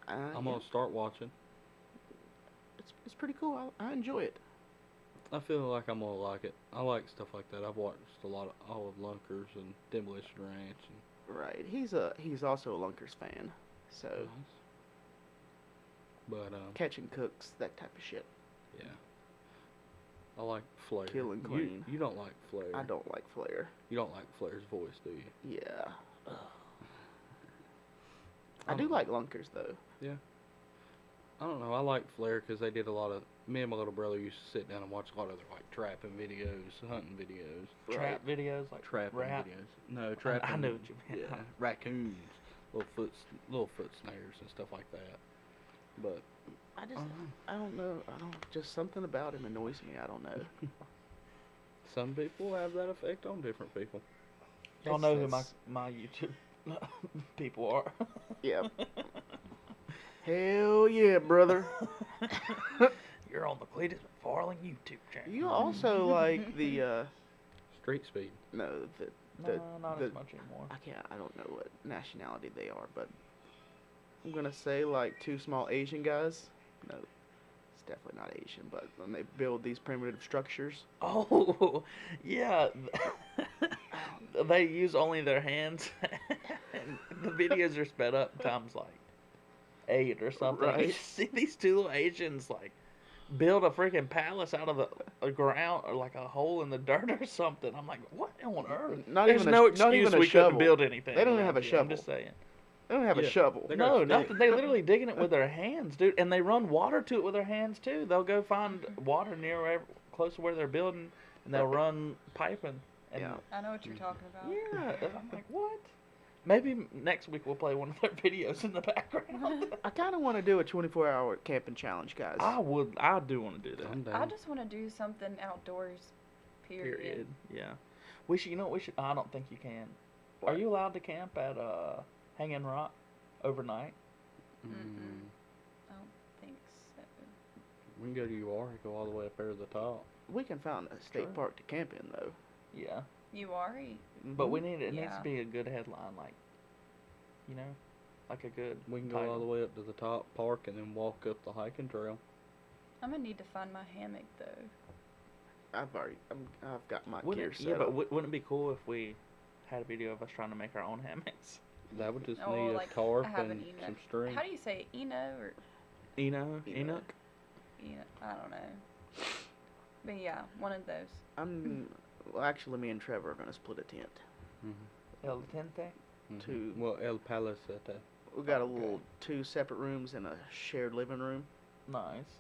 I'm Yeah, gonna start watching. it's pretty cool. I enjoy it. I feel like I'm gonna like it. I like stuff like that. I've watched a lot of all of Lunkers and Demolition Ranch and Right. He's also a Lunkers fan. So but catching cooks, that type of shit. yeah. I like Flair. Kill and clean. You don't like Flair. I don't like Flair. You don't like Flair's voice, do you? Yeah. I do like Lunkers though. I don't know. I like Flair because they did a lot of. Me and my little brother used to sit down and watch a lot of their like trapping videos, hunting videos, Trap videos, like trapping rap. videos. No, trapping. I knew what you meant. Yeah, raccoons, little foot snares and stuff like that. But I don't know. Just something about him annoys me. I don't know. some people have that effect on different people. Y'all know who It's- my YouTube people are. Yeah. Hell yeah, brother. You're on the Cletus McFarlane YouTube channel. You also like the Street speed. no No, the not the- as much anymore. I don't know what nationality they are, but I'm gonna say like two small Asian guys. No, it's definitely not Asian, but when they build these primitive structures. Oh, yeah. They use only their hands. And the videos are sped up times like 8 or something. You Right. see these two little Asians like build a freaking palace out of the ground or like a hole in the dirt or something. I'm like, what on earth? Not There's even no not excuse even a we shovel. couldn't build anything. They don't even around have a here. I'm shovel. just saying. They don't have a Yeah. shovel. They got No, a stick. nothing. They literally digging it with their hands, dude. And they run water to it with their hands too. They'll go find water near close to where they're building, and they'll run piping. And Yeah. I know what you're talking about. yeah, and I'm like, what? Maybe next week we'll play one of their videos in the background. I kind of want to do a 24-hour camping challenge, guys. I do want to do that. I'm I down. just want to do something outdoors. Period. Yeah. We should. You know what we should? I don't think you can. Are you allowed to camp at Hanging Rock overnight? Mm. I don't think so. We can go to UR and go all the way up there to the top. We can find a state Sure. park to camp in, though. Yeah. You already. But we need it needs Yeah. to be a good headline, like, you know, like a good. We can go all title. the way up to the top park and then walk up the hiking trail. I'm gonna need to find my hammock though. I've got my gear Wouldn't, set yeah, but up. wouldn't it be cool if we had a video of us trying to make our own hammocks? That would just Oh, need like, a tarp I have and an Enoch. some string. How do you say it? Eno or Enoch? Enoch. I don't know. But yeah, one of those. Well, actually, me and Trevor are gonna split a tent. Mhm. El Tente? Mhm. Two. Well, El Palacete. We got a Okay. little 2 separate rooms and a shared living room. Nice.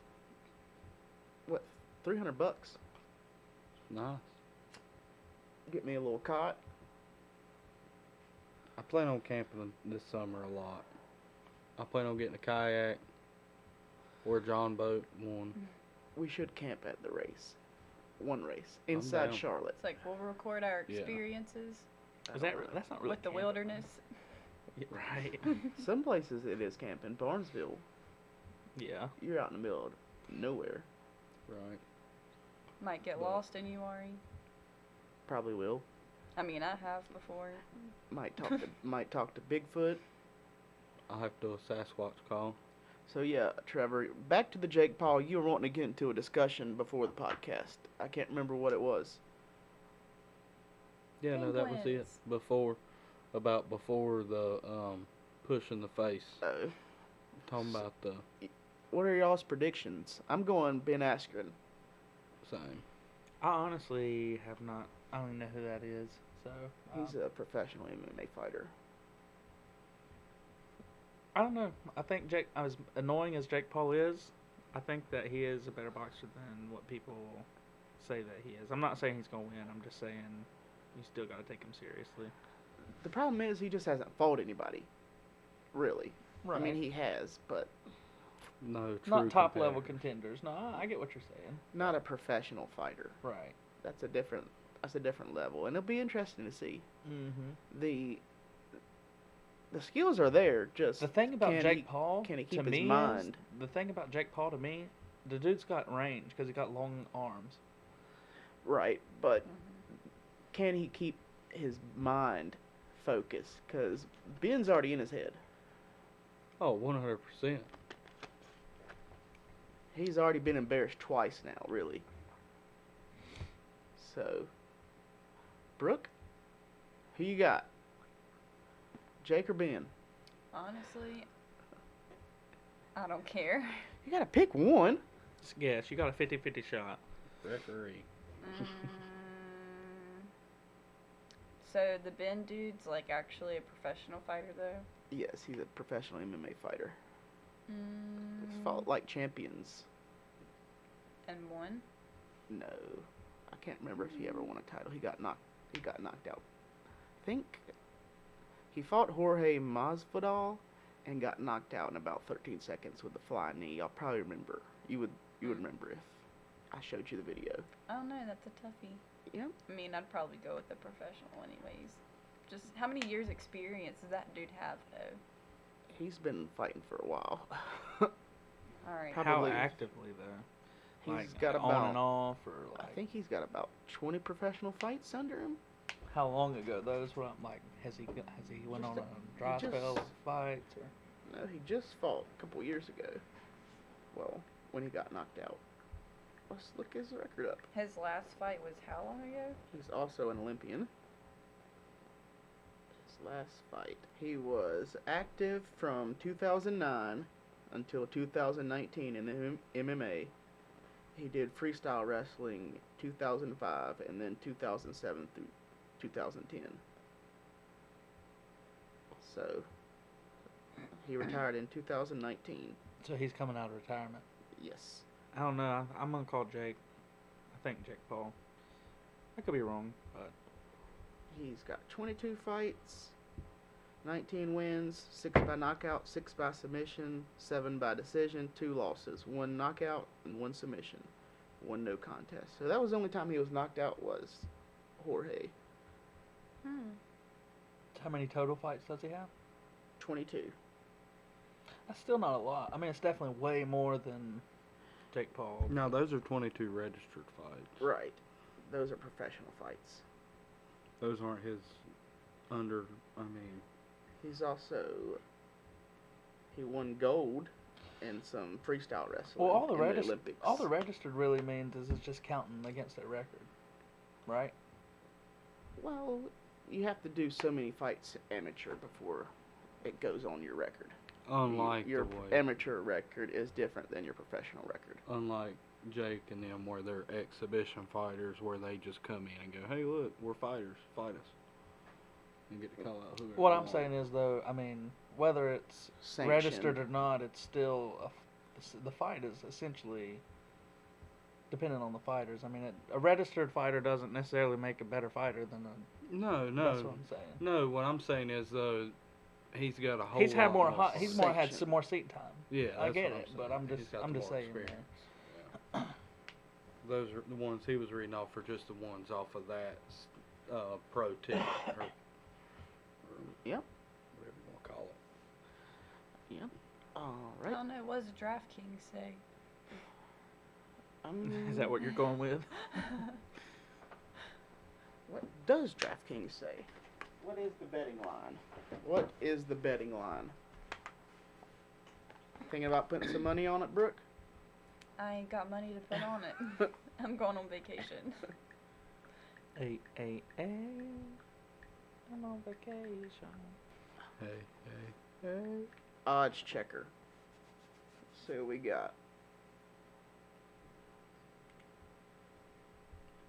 What? $300. Nice. Get me a little cot. I plan on camping this summer a lot. I plan on getting a kayak or a John boat one. We should camp at the race. One race I'm inside down. Charlotte. It's like we'll record our Yeah. experiences Is that that's not really with the camping. wilderness. Right. Some places it is camping. Barnesville. Yeah. You're out in the middle of nowhere. Right. Might get But- lost in URE. Probably will. I mean, I have before. Might talk to Bigfoot. I'll have to do a Sasquatch call. So yeah, Trevor, back to the Jake Paul. You were wanting to get into a discussion before the podcast. I can't remember what it was. Yeah, no, that was it. Penguins. Before the push in the face. Talking about the What are y'all's predictions? I'm going Ben Askren. same. I honestly have not. I don't even know who that is. So He's a professional MMA fighter. I don't know. I think Jake, as annoying as Jake Paul is, I think that he is a better boxer than what people say that he is. I'm not saying he's gonna win. I'm just saying you still got to take him seriously. The problem is he just hasn't fought anybody. Really. I mean, he has, but No, true not top level competitors. contenders. No, I get what you're saying. not a professional fighter. Right. That's a different level, and it'll be interesting to see. Mm-hmm. The skills are there. Just The thing about can Jake he- Paul, can he to keep his me, mind? the thing about Jake Paul to me, the dude's got range because he got long arms. right, but Mhm. can he keep his mind focused? Because Ben's already in his head. Oh, 100%. He's already been embarrassed twice now, really. So, Brooke, who you got? Jake or Ben? Honestly, I don't care. You gotta pick one. Yes, you got a 50-50 shot. Referee. Mm. So the Ben dude's like actually a professional fighter though. Yes, he's a professional MMA fighter. He's Mm. fought like champions. And one. No, I can't remember if he ever won a title. He got knocked out. I think he fought Jorge Masvidal and got knocked out in about 13 seconds with a flying knee. Y'all probably remember. You would remember if I showed you the video. Oh no, that's a toughie. Yep. I mean, I'd probably go with the professional anyways. Just how many years experience does that dude have though? He's been fighting for a while. All right. Probably- How actively though? He's Like got on about. and off, or I like think he's got about 20 professional fights under him. how long ago though? That's what I'm like. Has he went Just on a- a dry he spell just- of fights or? No, he just fought a couple years ago. Well, when he got knocked out. Let's look his record up. His last fight was how long ago? He's also an Olympian. His last fight. He was active from 2009 until 2019 in the MMA. He did freestyle wrestling 2005 and then 2007 through 2010. So, he retired in 2019. So he's coming out of retirement. Yes. I don't know. I'm gonna call Jake. I think Jake Paul. I could be wrong, but He's got 22 fights, 19 wins, 6 by knockout, 6 by submission, 7 by decision, 2 losses, 1 knockout and 1 submission, 1 no contest. So that was the only time he was knocked out was Jorge. how many total fights does he have? 22. That's still not a lot. I mean, it's definitely way more than Jake Paul. No, those are 22 registered fights. Right. Those are professional fights. Those aren't his under. I mean, He's also he won gold in some freestyle wrestling Well, all the in the Olympics. all the registered really means is it's just counting against their record, right? Well, you have to do so many fights amateur before it goes on your record. unlike Your the way, amateur record is different than your professional record. unlike Jake and them, where they're exhibition fighters, where they just come in and go, "Hey, look, we're fighters. Fight us," and get to call out whoever. What they I'm want. saying is, though, I mean, whether it's Sanctioned. registered or not, it's still the fight is essentially dependent on the fighters. I mean, a registered fighter doesn't necessarily make a better fighter than a. No, That's what no, I'm saying. no. What I'm saying is, though, he's got a whole. He's had lot more. more He's more had sanction. some more seat time. Yeah, I that's get what it, I'm but saying. I'm He's just got I'm the just more saying. experience. Yeah. Those are the ones he was reading off, are just the ones off of that pro ticket, or Yep. whatever you want to call it. Yep. All I right. don't know. What does DraftKings say? Is that what you're going with? What does DraftKings say? What is the betting line? What is the betting line? Thinking about putting some money on it, Brooke? I ain't got money to put on it. I'm going on vacation. Hey, hey, hey. I'm on vacation. Hey. Odds checker. Let's see what we got.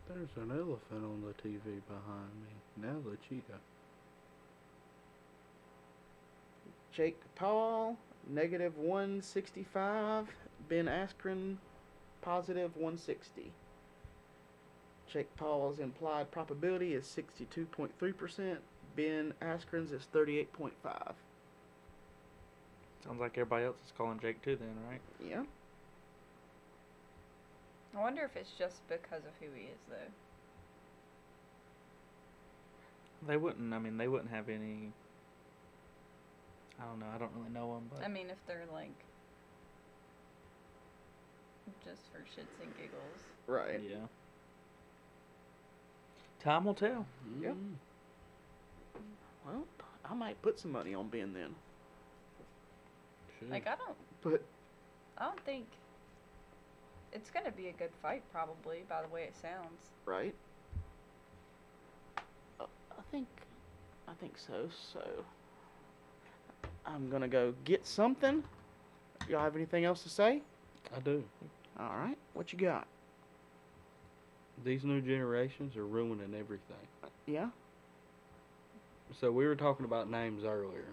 There's an elephant on the TV behind me. Now the cheetah. Jake Paul, negative 165. Ben Askren, positive 160. Jake Paul's implied probability is 62.3%. Ben Askren's is 38.5. Sounds like everybody else is calling Jake too then, right? Yeah. I wonder if it's just because of who he is, though. They wouldn't have any... I don't know, I don't really know them, but... I mean, if they're, like, just for shits and giggles. Right. Yeah. Time will tell. Yep. Well, I might put some money on Ben then. Should. Like, But I don't think... It's gonna be a good fight, probably, by the way it sounds. right. I think so. So I'm gonna go get something. Y'all have anything else to say? I do. All right. What you got? These new generations are ruining everything. Yeah. So we were talking about names earlier,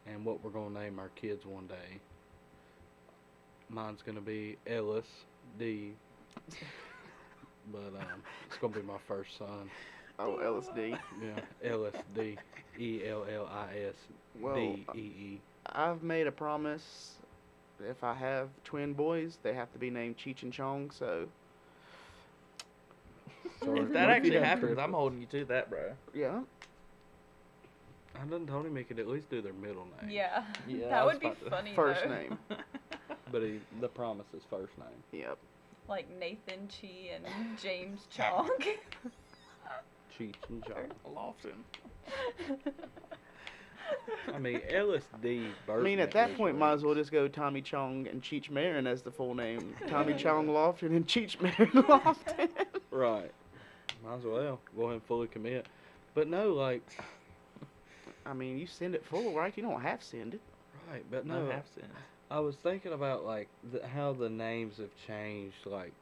and what we're gonna name our kids one day. Mine's gonna be Ellis D. But it's gonna be my first son. Oh, LSD. Yeah, Ellis D. ELLIS Well, DEE. I've made a promise. If I have twin boys, they have to be named Cheech and Chong. So If that actually happens, I'm holding you to that, bro. yeah. I done told him he could at least do their middle name. Yeah. Yeah, I That was would be about to- funny, First though. name. But the promise is first name. Yep. Like Nathan Chi and James Chong. Cheech and Chong. Lofton. I mean, LSD. I mean, at that point, might as well just go Tommy Chong and Cheech Marin as the full name. Tommy Chong Lofton and Cheech Marin Lofton. Right. Might as well go ahead and fully commit. But no, like. I mean, you send it full, right? You don't have to send it. Right, but No no. half cents. I was thinking about like how the names have changed. Like,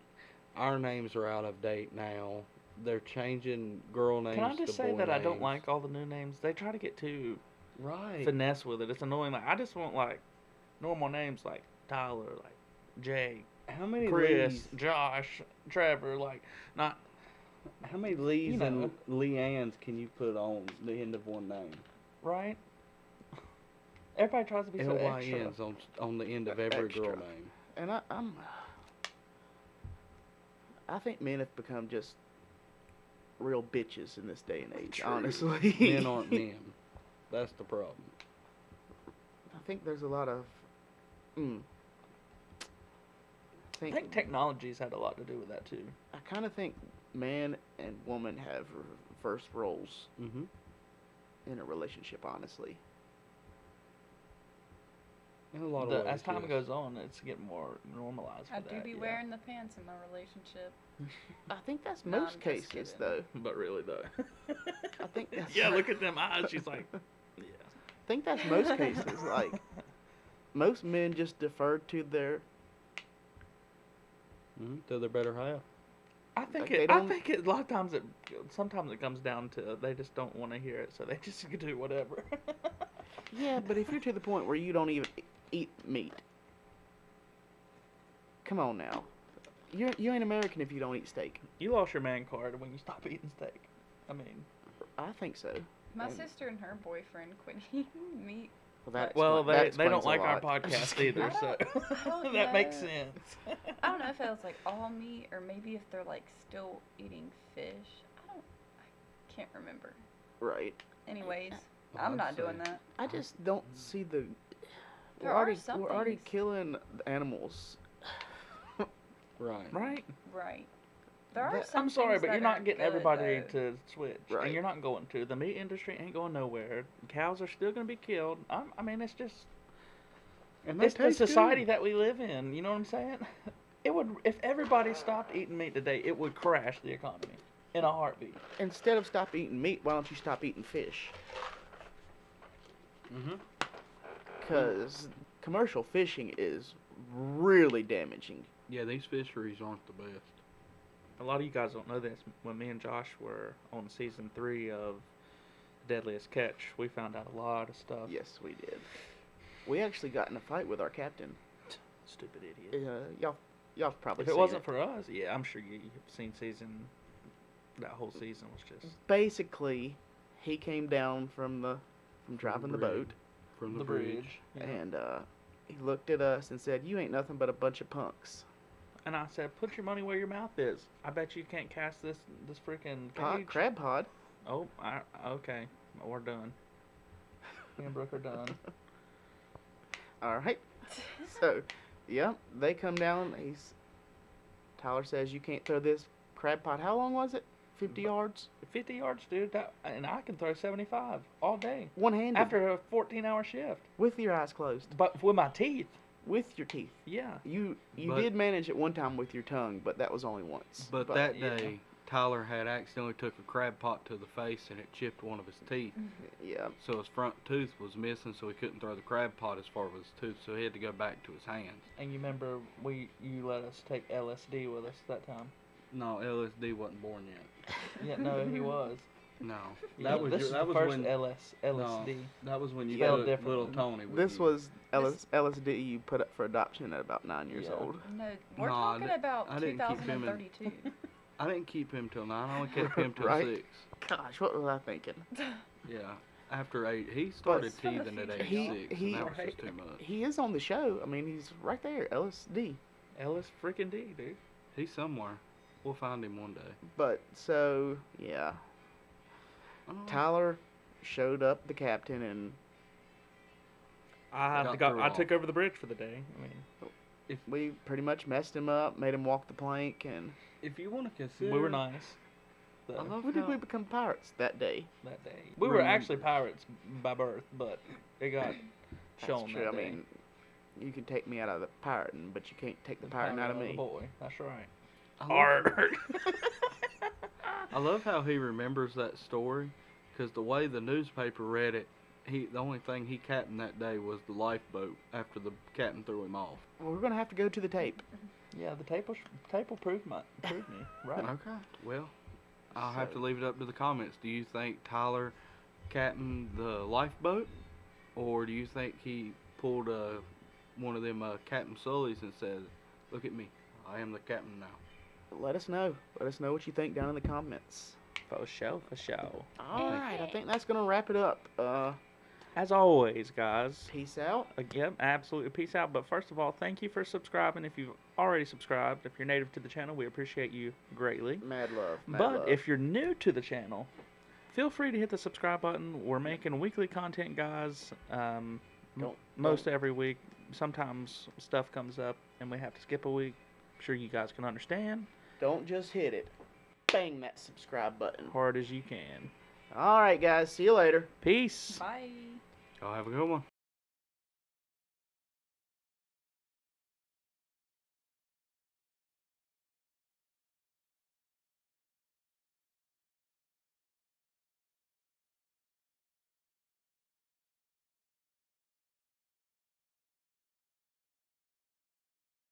our names are out of date now. They're changing girl names. Can I just to say boy that I don't names. like all the new names? They try to get too Right. finesse with it. It's annoying. Like, I just want, like, normal names like Tyler, like Jake, How many Chris, Lees? Josh, Trevor, like, not... How many Lees You know. and Leannes can you put on the end of one name? Right? Everybody tries to be so extra. LYNs on the end of every girl Extra. name. And I think men have become just real bitches in this day and age, True. honestly. Men aren't men. That's the problem. I think there's a lot of. I think technology's had a lot to do with that, too. I kind of think man and woman have reversed roles Mm-hmm. in a relationship, honestly. In a lot of ways. As time yes. goes on, it's getting more normalized for I that. do be yeah. wearing the pants in my relationship. I think that's No, most I'm just cases, kidding. though. But really, though. I think that's. Yeah, look at them eyes. She's like, yeah. I think that's most cases. Like, most men just defer to their. To their better half. I think Like, they I don't- think a lot of times sometimes it comes down to they just don't want to hear it, so they just do whatever. Yeah, but if you're to the point where you don't even eat meat, come on now. You ain't American if you don't eat steak. You lost your man card when you stopped eating steak. I mean, I think so. My And- sister and her boyfriend quit eating meat. Well, that they don't explains a like our lot. podcast either, so I don't that makes know. sense. I don't know if it was like all meat or maybe if they're like still eating fish. I can't remember. Right. Anyways, Well, I'm I'd not doing say- that. I just don't see the. There we're are already some we're already things. killing the animals. Right. Right? Right. There are That- some I'm sorry, things but you're that not are getting good, everybody though. to switch, Right. and you're not going to. The meat industry ain't going nowhere. Cows are still going to be killed. I mean, it's just And they it's the taste society good. that we live in. You know what I'm saying? It would if everybody stopped eating meat today, it would crash the economy in a heartbeat. Instead of stop eating meat, why don't you stop eating fish? Mhm. Because commercial fishing is really damaging. Yeah, these fisheries aren't the best. A lot of you guys don't know this. When me and Josh were on season 3 of Deadliest Catch, we found out a lot of stuff. Yes, we did. We actually got in a fight with our captain. Stupid idiot. Y'all probably If it seen wasn't it. for us, yeah, I'm sure you've seen that whole season was just Basically, he came down from driving the boat, From the bridge. Yeah. and he looked at us and said, "You ain't nothing but a bunch of punks." And I said, put your money where your mouth is. I bet you can't cast this freaking cage. Crab pod. Oh, okay. We're done. Me and Brooke are done. All right. So, yeah, they come down. Tyler says, "You can't throw this crab pot." How long was it? 50 yards? 50 yards, dude. And I can throw 75 all day. One-handed. After a 14-hour shift. With your eyes closed. But with my teeth. With your teeth. Yeah. You But- did manage it one time with your tongue, but that was only once. But that yeah. day, Tyler had accidentally took a crab pot to the face and it chipped one of his teeth. Yeah. So his front tooth was missing, so he couldn't throw the crab pot as far with his tooth, so he had to go back to his hands. And you remember you let us take LSD with us that time. No, LSD wasn't born yet. Yeah, no, he was. No, Yeah, that was this your, is that the was first when LSD. that was when you Spelled took differently. little Tony with This you. was LSD you put up for adoption at about 9 years Yeah. old. No, we're No, I talking di- about I didn't keep him in- 2032. I didn't keep him till 9. I only kept him till Right. 6. Gosh, what was I thinking? Yeah, after 8, he started It's from the teething at future, age y'all. 6, He- and that was Right. just too much. He is on the show. I mean, he's right there, LSD. Ellis freaking D, dude. He's somewhere. We'll find him one day. But, so, yeah. Oh, Tyler showed up, the captain, and Got through I off. took over the bridge for the day. I mean, we pretty much messed him up, made him walk the plank, and if you want to consider, we were nice. I love when did how- we become pirates that day? That day. We were Remember. actually pirates by birth, but it got shown That's true. that I day. mean, you can take me out of the pirating, but you can't take the pirating out of The me. boy. That's right. I love, Arr. I love how he remembers that story, because the way the newspaper read it, the only thing he captained that day was the lifeboat after the captain threw him off. Well, we're gonna have to go to the tape. Yeah, the tape will prove me right. Okay. Well, I'll have to So- leave it up to the comments. Do you think Tyler captained the lifeboat, or do you think he pulled one of them Captain Sully's and said, "Look at me, I am the captain now"? Let us know. Let us know what you think down in the comments. For show, for show. All right, I think that's gonna wrap it up. As always, guys. Peace out. Yep, absolutely. Peace out. But first of all, thank you for subscribing. If you've already subscribed, if you're native to the channel, we appreciate you greatly. Mad love. Mad But love. if you're new to the channel, feel free to hit the subscribe button. We're making weekly content, guys. Most every week. Sometimes stuff comes up and we have to skip a week. I'm sure you guys can understand. Don't just hit it. Bang that subscribe button. Hard as you can. All right, guys. See you later. Peace. Bye. Y'all have a good one.